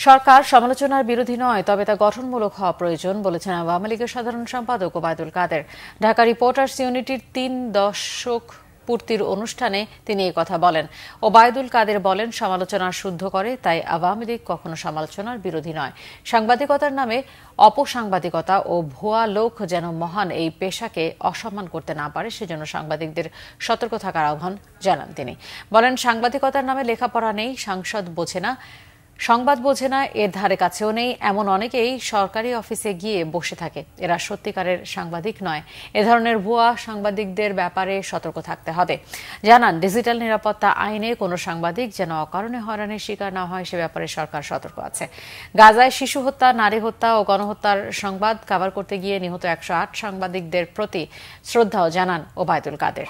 সরকার সমালোচনার বিরোধী নয়, তবে তা গঠনমূলক হওয়া প্রয়োজন বলেছেন আওয়ামী লীগের সাধারণ সম্পাদক ওবায়দুল কাদের। ঢাকা রিপোর্টার্স ইউনিটির ৩ দশক পূর্তির অনুষ্ঠানে তিনি এই কথা বলেন। ওবায়দুল কাদের বলেন, সমালোচনা শুদ্ধ করে, তাই আওয়ামী লীগ কখনো সমালোচনার বিরোধী নয়। সাংবাদিকতার নামে অপসাংবাদিকতা ও ভুয়া লোক যেন মহান এই পেশাকে অসম্মান করতে না পারে, সেজন্য সাংবাদিকদের সতর্ক থাকার আহ্বান জানান তিনি। বলেন, সাংবাদিকতার নামে লেখাপড়া নেই, সংবাদ বোঝে না, এর ধারে কাছেও নেই, এমন অনেকেই সরকারি অফিসে গিয়ে বসে থাকে। এরা সত্যিকারের সাংবাদিক নয়। এ ধরনের ভুয়া সাংবাদিকদের ব্যাপারে সতর্ক থাকতে হবে। জানান, ডিজিটাল নিরাপত্তা আইনে কোনো সাংবাদিক যেন অকারণে হয়রানির শিকার না হয়, সে ব্যাপারে সরকার সতর্ক আছে। গাজায় শিশু হত্যা, নারী হত্যা ও গণহত্যার সংবাদ কভার করতে গিয়ে নিহত 108 সাংবাদিকদের প্রতি শ্রদ্ধাও জানান ওবায়দুল কাদের।